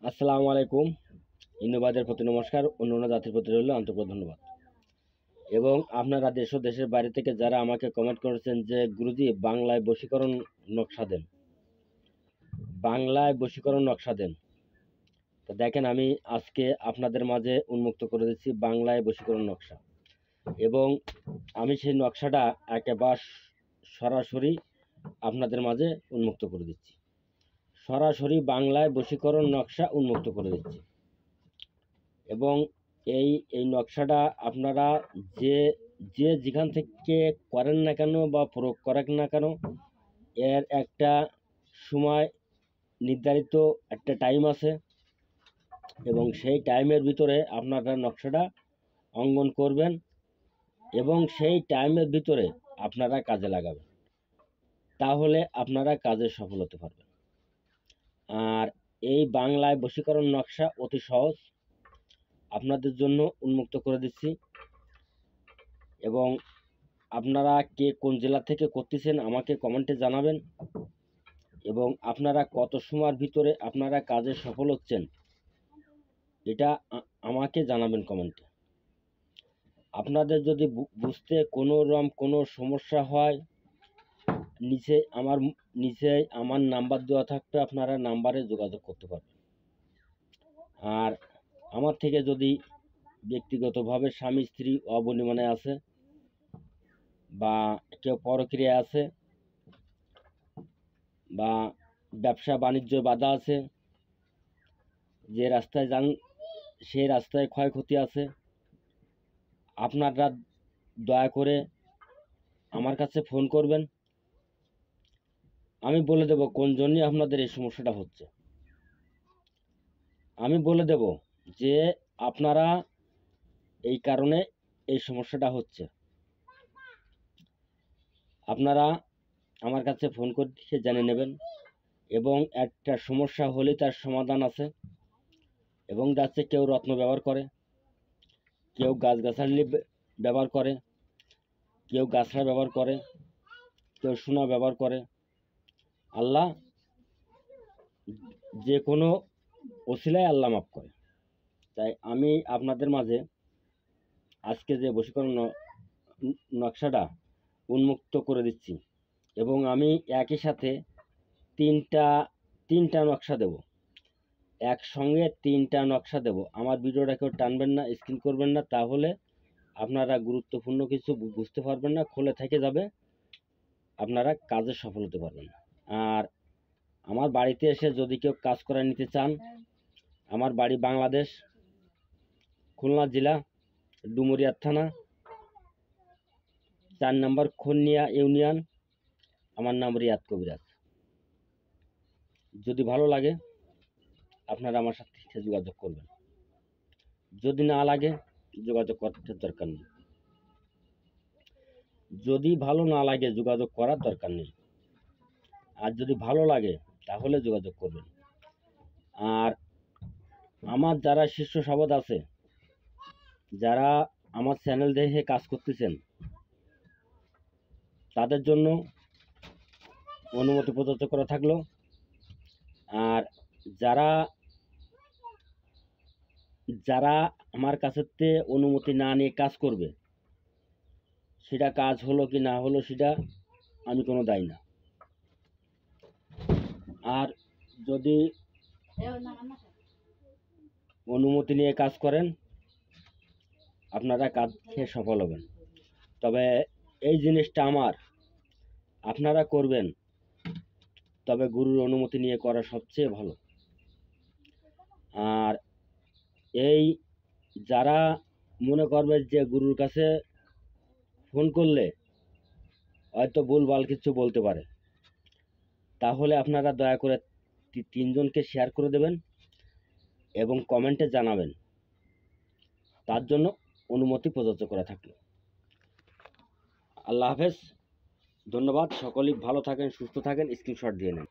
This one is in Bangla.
আসসালামু আলাইকুম। ইন্নবাদের প্রতি নমস্কার, অন্য জাতির প্রতি রইল আন্তরিক ধন্যবাদ। এবং আপনারা দেশ ও দেশের বাইরে থেকে যারা আমাকে কমেন্ট করেছেন যে গুরুজি বাংলায় বশীকরণ নকশা দেন, বাংলায় বশীকরণ নকশা দেন, তো দেখেন আমি আজকে আপনাদের মাঝে উন্মুক্ত করে দিচ্ছি বাংলায় বশীকরণ নকশা। এবং আমি সেই নকশাটা একেবারে সরাসরি আপনাদের মাঝে উন্মুক্ত করে দিচ্ছি, সরাসরি বাংলায় বশীকরণ নকশা উন্মুক্ত করে দিচ্ছি। এবং এই নকশাটা আপনারা যে যেখান থেকে করেন না কেন বা প্রয়োগ করেন না কেন, এর একটা সময় নির্ধারিত একটা টাইম আছে এবং সেই টাইমের ভিতরে আপনারা নকশাটা অঙ্কন করবেন এবং সেই টাইমের ভিতরে আপনারা কাজে লাগাবেন, তাহলে আপনারা কাজে সফল হতে পারবেন। আর এই বাংলায় বশীকরণ নকশা অতি সহজ, আপনাদের জন্য উন্মুক্ত করে দিচ্ছি। এবং আপনারা কে কোন জেলা থেকে করতেছেন আমাকে কমেন্টে জানাবেন এবং আপনারা কত সময়ের ভিতরে আপনারা কাজে সফল হচ্ছেন এটা আমাকে জানাবেন কমেন্টে। আপনাদের যদি বুঝতে কোনো সমস্যা হয়, নিচে আমার নাম্বার দেওয়া থাকবে, আপনারা নাম্বারে যোগাযোগ করতে পারবেন। আর আমার থেকে যদি ব্যক্তিগতভাবে স্বামী স্ত্রী অবনিমনে আছে বা কেউ পরক্রিয়া আছে বা ব্যবসা বাণিজ্য বাধা আছে, যে রাস্তায় যান সেই রাস্তায় ক্ষয়ক্ষতি আছে, আপনারা দয়া করে আমার কাছে ফোন করবেন। আমি বলে দেব কোন জন্যই আপনাদের এই সমস্যাটা হচ্ছে। আমি বলে দেব যে আপনারা এই কারণে এই সমস্যাটা হচ্ছে। আপনারা আমার কাছে ফোন করে জেনে নেবেন এবং একটা সমস্যা হলে তার সমাধান আছে। এবং যাচ্ছে কেউ রত্ন ব্যবহার করে, কেউ গাছগাছালি ব্যবহার করে, কেউ গাছড়া ব্যবহার করে, কেউ সোনা ব্যবহার করে। আল্লাহ যে কোনো ওসিলায় আল্লাহ মাফ করে। তাই আমি আপনাদের মাঝে আজকে যে বশীকরণ নকশাটা উন্মুক্ত করে দিচ্ছি এবং আমি একই সাথে তিনটা নকশা দেব, একসঙ্গে তিনটা নকশা দেব। আমার ভিডিওটা কেউ টানবেন না, স্ক্রিন করবেন না, তাহলে আপনারা গুরুত্বপূর্ণ কিছু বুঝতে পারবেন না, খুলে থেকে যাবে, আপনারা কাজে সফল হতে পারবেন না। আর আমার বাড়িতে এসে যদি কেউ কাজ করে নিতে চান, আমার বাড়ি বাংলাদেশ, খুলনা জেলা, ডুমুরিয়া থানা, 4 নম্বর খনিয়া ইউনিয়ন। আমার নাম রিয়াদ কবিরাজ। যদি ভালো লাগে আপনারা আমার সাথে যোগাযোগ করবেন, যদি না লাগে যোগাযোগ করতে দরকার নেই। যদি ভালো না লাগে যোগাযোগ করার দরকার নেই, আর যদি ভালো লাগে তাহলে যোগাযোগ করবেন। আর আমার যারা শীর্ষ সবদ আছে, যারা আমার চ্যানেল দেখে কাজ করতেছেন, তাদের জন্য অনুমতি প্রদত্ত করা থাকলো। আর যারা যারা আমার কাছেতে অনুমতি না নিয়ে কাজ করবে, সেটা কাজ হলো কি না হলো সেটা আমি কোনো দায়ী না। আর যদি অনুমতি নিয়ে কাজ করেন আপনারা কাজ খেয়ে সফল হবেন। তবে এই জিনিসটা আমার, আপনারা করবেন, তবে গুরুর অনুমতি নিয়ে করা সবচেয়ে ভালো। আর এই যারা মনে করবে যে গুরুর কাছে ফোন করলে হয়তো ভুলভাল কিছু বলতে পারে, তাহলে আপনারা দয়া করে 3 জনকে শেয়ার করে দেবেন এবং কমেন্টে জানাবেন, তার জন্য অনুমতি প্রদত্ত করা থাকলো। আল্লাহ হাফেজ, ধন্যবাদ। সকলেই ভালো থাকেন, সুস্থ থাকেন, স্ক্রিনশট দিয়ে নেন।